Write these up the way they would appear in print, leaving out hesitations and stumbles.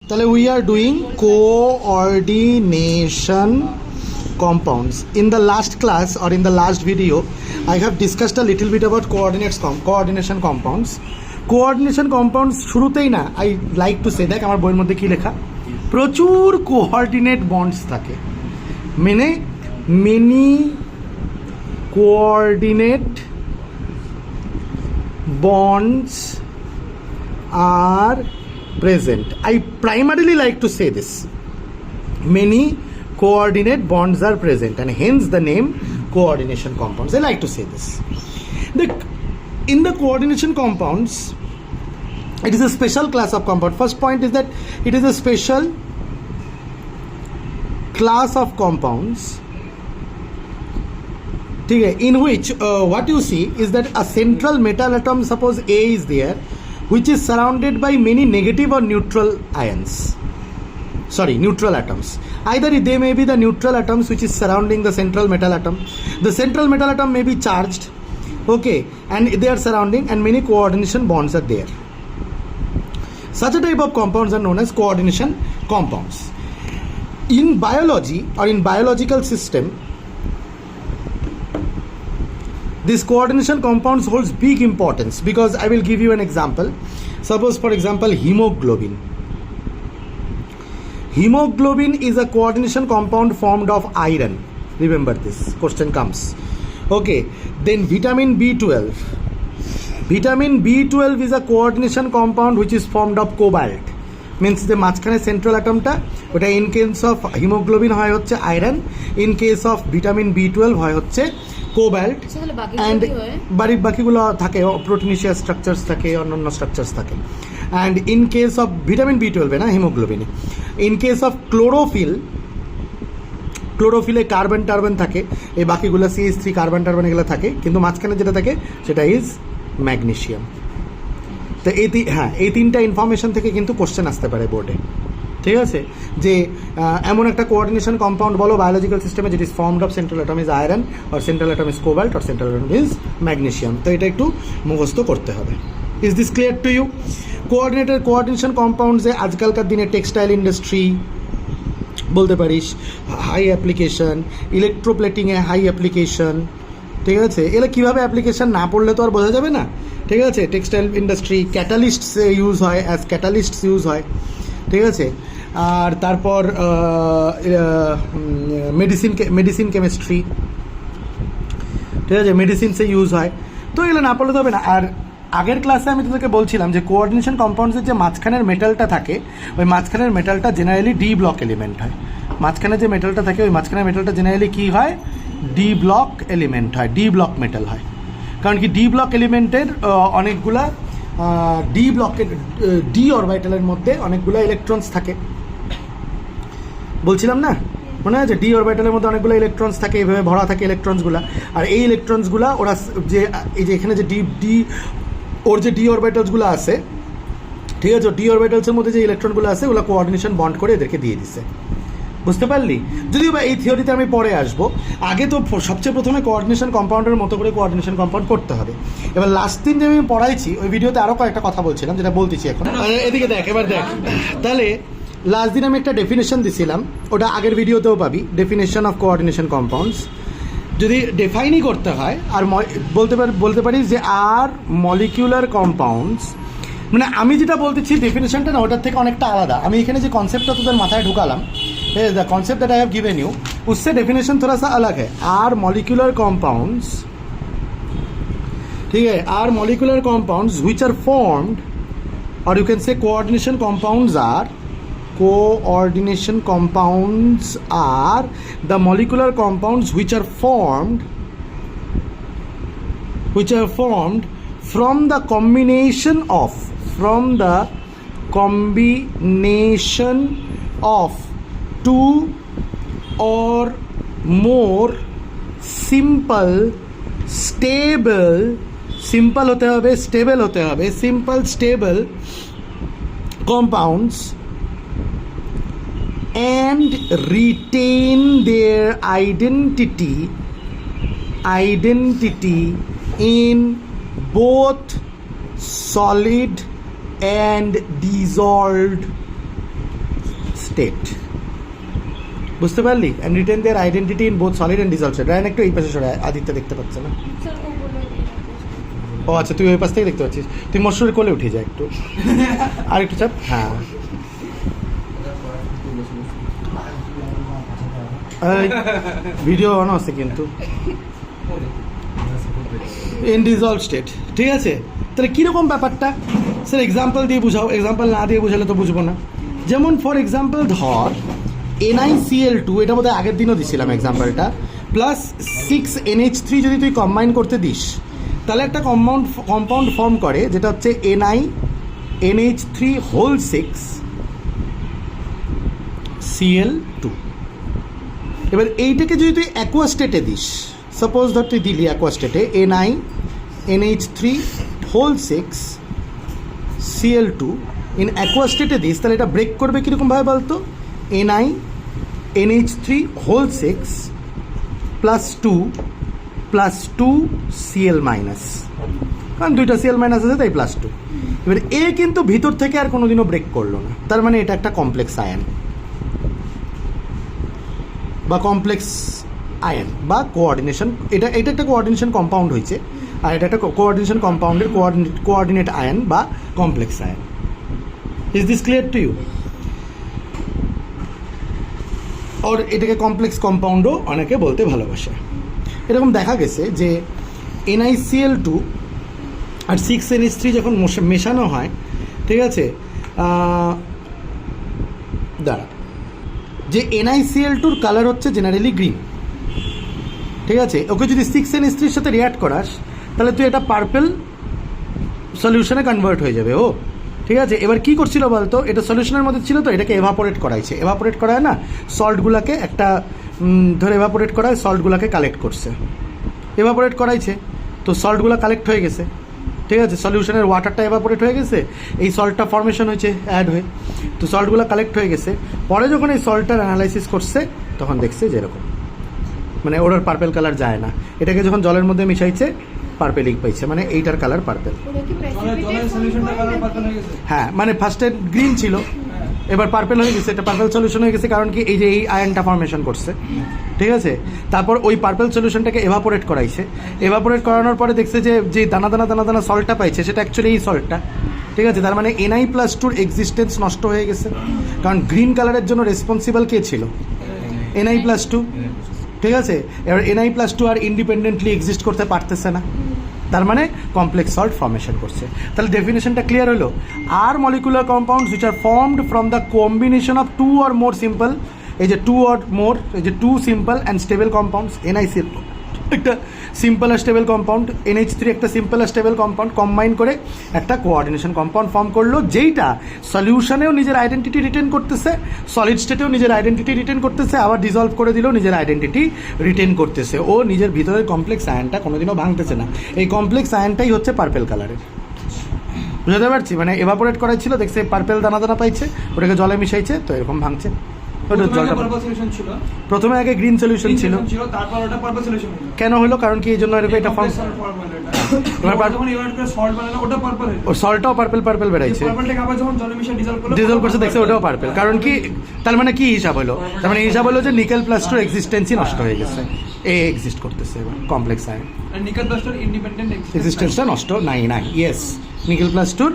তাহলে we are doing coordination compounds. In the last class or in the last video, I have discussed a little bit about coordination compounds. Coordination compounds শুরুতেই না, I like to say, দেখ আমার বইয়ের মধ্যে কি লেখা, প্রচুর কোঅর্ডিনেট বন্ডস থাকে, মানে many coordinate bonds are present. I primarily like to say this. Many coordinate bonds are present and hence the name coordination compounds. I like to say this. In the coordination compounds, it is a special class of compound. First point is that it is a special class of compounds in which what you see is that a central metal atom, suppose A is there, which is surrounded by many negative or neutral neutral atoms. Either they may be the neutral atoms which is surrounding the central metal atom. The central metal atom may be charged, okay, and they are surrounding, and many coordination bonds are there. Such a type of compounds are known as coordination compounds. In biology or in biological system, this coordination compounds holds big importance, because I will give you an example. Suppose, for example, hemoglobin. Hemoglobin is a coordination compound formed of iron. Remember this, question comes. Okay, then vitamin B12. Vitamin B12 is a coordination compound which is formed of cobalt. Means the মাঝখানে central atomটা ওটা in case of hemoglobin হয় হচ্ছে iron, in case of vitamin B12 হয় হচ্ছে cobalt, and বাকিগুলো থাকে প্রোটিনিশিয়াস structures থাকে, অন্যান্য স্ট্রাকচারস থাকে। And in case of vitamin B12 না, হিমোগ্লোবিনে, ইন কেস অফ ক্লোরোফিলে কার্বন টার্বন থাকে, এই বাকিগুলো CH3 কার্বন টার্বন এগুলো থাকে, কিন্তু মাঝখানে যেটা থাকে সেটা ইজ ম্যাগনেশিয়াম। তো এই তিনটা ইনফরমেশন থেকে কিন্তু কোশ্চেন আসতে পারে বোর্ডে, ঠিক আছে? যে এমন একটা কোঅর্ডিনেশন কম্পাউন্ড বলো বায়োলজিক্যাল সিস্টেমে যেটি is formed of central atom is iron, or central atom is cobalt, or central atom is magnesium. তো এটা একটু মুখস্থ করতে হবে। Is this clear to you? Coordination কম্পাউন্ডসে আজকালকার দিনে টেক্সটাইল ইন্ডাস্ট্রি বলতে পারিস, হাই অ্যাপ্লিকেশন, ইলেকট্রোপ্লেটিংয়ে হাই অ্যাপ্লিকেশন, ঠিক আছে? এগুলো কীভাবে অ্যাপ্লিকেশন না পড়লে তো আর বোঝা যাবে না, ঠিক আছে? টেক্সটাইল ইন্ডাস্ট্রি ক্যাটালিস্টসে ইউজ হয়, অ্যাজ ক্যাটালিস্টস ইউজ হয়, ঠিক আছে? আর তারপর মেডিসিন কেমিস্ট্রি, ঠিক আছে, মেডিসিনসে ইউজ হয়। তো এগুলো না পড়লে তো হবে না। আর আগের ক্লাসে আমি তোদেরকে বলছিলাম যে কোঅর্ডিনেশন কম্পাউন্ডসের যে মাঝখানের মেটালটা থাকে, ওই মাঝখানের মেটালটা জেনারেলি ডি ব্লক এলিমেন্ট হয়। মাঝখানে যে মেটালটা থাকে ওই মাঝখানের মেটালটা জেনারেলি কী হয়? ডি ব্লক এলিমেন্ট হয়, ডি ব্লক মেটাল হয়। কারণ কি ডি ব্লক এলিমেন্টের অনেকগুলা ডি অরবিটালের মধ্যে অনেকগুলো ইলেকট্রনস থাকে, বলছিলাম না, মনে আছে? ডি অরবিটালের মধ্যে অনেকগুলো ইলেকট্রনস থাকে, এইভাবে ভরা থাকে ইলেকট্রনসগুলো। আর এই ইলেকট্রনসগুলো ওরা যে এই যে এখানে যে ওর যে ডি অরবিটালসগুলো আছে, ঠিক আছে, ডি অরবিটালসের মধ্যে যে ইলেকট্রনগুলো আছে ওগুলো কোঅর্ডিনেশন বন্ড করে এদেরকে দিয়ে দিছে। বুঝতে পারলি? যদিও বা এই থিওরিতে আমি পরে আসবো, আগে তো সবচেয়ে প্রথমে কোঅর্ডিনেশন কম্পাউন্ডের মতো করে কোঅর্ডিনেশন কম্পাউন্ড করতে হবে। এবার লাস্ট দিন যে আমি পড়াইছি ওই ভিডিওতে আরও কয়েকটা কথা বলছিলাম, যেটা বলতেছি এখন। এদিকে দেখ, এবার দেখ, তাহলে লাস্ট দিন আমি একটা ডেফিনেশন দিছিলাম, ওটা আগের ভিডিওতেও পাবি, ডেফিনেশন অফ কোঅর্ডিনেশন কম্পাউন্ডস। যদি ডিফাইনই করতে হয় আর বলতে পারিস যে আর মলিকিউলার কম্পাউন্ডস, মানে আমি যেটা বলতেছি ডেফিনেশনটা না ওটার থেকে অনেকটা আলাদা। আমি এখানে যে কনসেপ্টটা তোদের মাথায় ঢুকালাম, the concept that I have given you, उससे डेफिनेशन थोड़ा सा अलग है। आर मॉलिक्यूलर कॉम्पाउंड्स, ठीक है, are molecular compounds which are formed, और you can say coordination compounds are the molecular compounds which are formed from the combination of two or more simple stable compounds and retain their identity in both solid and dissolved state, বুঝতে পারলি? And retain their identity in both solid and dissolve state. Rayan একটু এই পাশে সরে, আদিত্য দেখতে পাচ্ছে না। ও আচ্ছা, তুই ওই পাশ থেকে দেখতে পাচ্ছিস। তুই মশুরের কোলে উঠে যা একটু, আর একটু চাপ। হ্যাঁ, ভিডিও অন আছে কিন্তু ইন ডিজলভ স্টেট, ঠিক আছে? তাহলে কীরকম ব্যাপারটা স্যার? এক্সাম্পল দিয়ে বুঝাও। এক্সাম্পল না দিয়ে বুঝালে তো বুঝবো না। যেমন ফর এক্সাম্পল ধর NiCl2, এটা বোধহয় আগের দিনও দিছিলাম এক্সাম্পলটা, প্লাস 6NH3 যদি তুই কম্বাইন করতে দিস, তাহলে একটা কম্পাউন্ড ফর্ম করে যেটা হচ্ছে NiNH3 এবার এইটাকে যদি তুই অ্যাকোয়া স্টেটে দিস, সাপোজ ধর তুই দিলি অ্যাকোয়া স্টেটে NiNH3 ইন অ্যাকোয়া স্টেটে দিস, তাহলে এটা ব্রেক করবে কীরকমভাবে বলতো? NiNH3 প্লাস 2 Cl মাইনাস, কারণ দুইটা Cl মাইনাস আছে তাই প্লাস 2। এবার এ কিন্তু ভিতর থেকে আর কোনোদিনও ব্রেক করলো না, তার মানে এটা একটা কমপ্লেক্স আয়ন বা কমপ্লেক্স আয়ন বা কোঅর্ডিনেশন। এটা একটা কোঅর্ডিনেশন কম্পাউন্ড হয়েছে, আর এটা একটা কোঅর্ডিনেশন কম্পাউন্ডের কোঅর্ডিনেট আয়ন বা complex ion. Is this clear to you? আর এটাকে কমপ্লেক্স কম্পাউন্ডও অনেকে বলতে ভালোবাসে। এরকম দেখা গেছে যে NiCl2 আর 6NH3 যখন মেশানো হয়, ঠিক আছে, দাঁড়া, যে NiCl2-র কালার হচ্ছে জেনারেলি গ্রিন, ঠিক আছে? ওকে যদি 6NH3-র সাথে রিঅ্যাক্ট করাস, তাহলে তুই এটা পার্পল সলিউশনে কনভার্ট হয়ে যাবে। ও ঠিক আছে। এবার কি করছিল বলতো? এটা সলিউশনের মধ্যে ছিল তো, এটাকে এভাপোরেট করাইছে। এভাপোরেট করায় না, সল্টগুলোকে একটা ধরে এভাপোরেট করায়, সল্টগুলোকে কালেক্ট করছে, এভাপোরেট করাইছে, তো সল্টগুলো কালেক্ট হয়ে গেছে, ঠিক আছে? সলিউশনের ওয়াটারটা এভাপোরেট হয়ে গেছে, এই সল্টটা ফর্মেশন হয়েছে অ্যাড হয়ে, তো সল্টগুলো কালেক্ট হয়ে গেছে। পরে যখন এই সল্টটার অ্যানালাইসিস করছে, তখন দেখছে যে এরকম, মানে ওটার পার্পেল কালার যায় না। এটাকে যখন জলের মধ্যে মিশাইছে, পার্পেলিক পাইছে, মানে এইটার কালার পার্পেল। হ্যাঁ, মানে ফার্স্টে গ্রিন ছিল, এবার পার্পেল হয়ে গেছে, এটা পার্পেল সলিউশন হয়ে গেছে। কারণ কি, এই যে এই আয়নটা ফর্মেশন করছে, ঠিক আছে? তারপর ওই পার্পেল সলিউশনটাকে এভাপোরেট করাইছে। এভাপোরেট করানোর পরে দেখছে যে যে দানা দানা দানা দানা সল্টটা পাইছে, সেটা অ্যাকচুয়ালি এই সল্টটা, ঠিক আছে? তার মানে Ni+2-র এক্সিস্টেন্স নষ্ট হয়ে গেছে। কারণ গ্রিন কালারের জন্য রেসপন্সিবল কে ছিল? Ni+2, ঠিক আছে? এবার Ni+2 আর ইন্ডিপেন্ডেন্টলি এক্সিস্ট করতে পারতেছে না, তার মানে কমপ্লেক্স সল্ট ফর্মেশন করছে। তাহলে ডেফিনেশনটা ক্লিয়ার হলো? Are molecular compounds which are formed from the combination of two or more simple, এই যে টু অর মোর, এই যে two simple and stable compounds, NiCl একটা সিম্পল আর স্টেবল কম্পাউন্ড, NH3 একটা সিম্পল আর স্টেবল কম্পাউন্ড, কম্বাইন করে একটা কোঅর্ডিনেশন কম্পাউন্ড ফর্ম করলো, যেইটা সলিউশনেও নিজের আইডেন্টিটি রিটেন করতেছে, সলিড স্টেটেও নিজের আইডেন্টিটি রিটেন করতেছে, আবার ডিজলভ করে দিলেও নিজের আইডেন্টিটি রিটেন করতেছে। ও নিজের ভিতরের কমপ্লেক্স আয়নটা কোনোদিনও ভাঙতেছে না। এই কমপ্লেক্স আয়নটাই হচ্ছে পার্পেল কালারের, বুঝতে পারছি? মানে এভাপোরেট করাই ছিল, দেখছে পার্পেল দানা দানা পাইছে, ওটাকে জলে মিশাইছে, তো এরকম ভাঙছে। প্রথমে আগে গ্রিন সলিউশন ছিল, কেন হলো? কারণ কি, এই জন্য এরকম এটা ফর্ম, সল্টটাও পার্পেল পার্পেল বেরাইছে, ডিজলভ করছে, দেখছে ওটাও পার্পেল। কারণ কি, তার মানে কি হিসাব হলো? তার মানে হিসাব হলো যে নিকেল প্লাস টুর এক্সিস্টেন্সই নষ্ট হয়ে গেছে, এ এক্সিস্ট করতেছে এবার কমপ্লেক্স আয়ন, নিকেল প্লাস টুর ইন্ডিপেন্ডেন্ট এক্সিস্টেন্সটা নষ্ট নাই। ইয়েস, নিকেল প্লাস টুর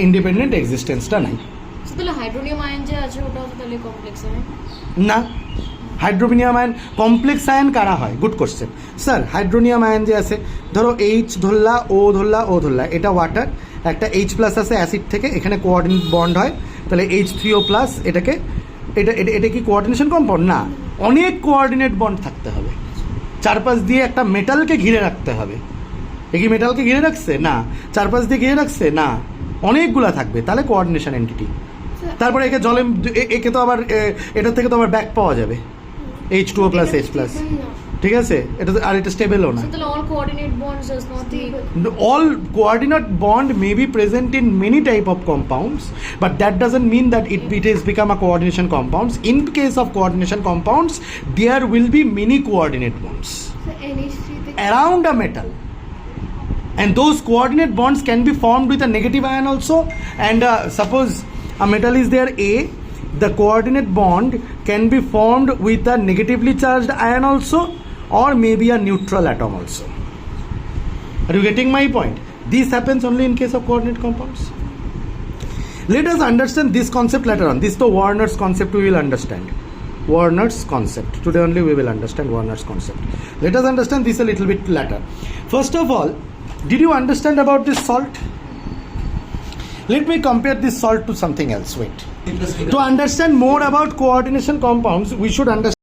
ইন্ডিপেন্ডেন্ট এক্সিস্টেন্সটা নাই। তাহলে হাইড্রোনিয়াম আয়ন যে আছে ওটাও তো তাহলে কমপ্লেক্স আয়ন না? হাইড্রোনিয়াম আয়ন কমপ্লেক্স আয়ন কারা হয়? Good question sir. Hydronium ion যে আছে, ধরো H ধরলা, O ধরলা, এটা ওয়াটার, একটা H+ আছে অ্যাসিড থেকে, এখানে কোঅর্ডিনেট বন্ড হয়, তাহলে H3O+, এটাকে এটা কি কোঅর্ডিনেশন কম্পাউন্ড? না, অনেক কোঅর্ডিনেট বন্ড থাকতে হবে, চারপাশ দিয়ে একটা মেটালকে ঘিরে রাখতে হবে। এ কি মেটালকে ঘিরে রাখছে? না। চারপাশ দিয়ে ঘিরে রাখছে? না। অনেকগুলা থাকবে, তাহলে কোঅর্ডিনেশন এন্টিটি। তারপরে একে জলে, একে তো আবার এটার থেকে তো আবার ব্যাক পাওয়া যাবে, H2O+, H+, ঠিক আছে? এটা আর এটা স্টেবলও না। all coordinate bonds does not the All coordinate bond may be present in many type of compounds, but that doesn't mean that it is become a coordination compounds. In case of coordination compounds, there will be many coordinate bonds around a metal, and those coordinate bonds can be formed with a negative ion also. And suppose a metal is there, A, the coordinate bond can be formed with a negatively charged ion also, or maybe a neutral atom also. Are you getting my point? This happens only in case of coordinate compounds. Let us understand this concept later on. This is the Werner's concept we will understand. Werner's concept. Today only we will understand Werner's concept. Let us understand this a little bit later. First of all, did you understand about this salt? Let me compare this salt to something else. Wait. To understand more about coordination compounds, we should understand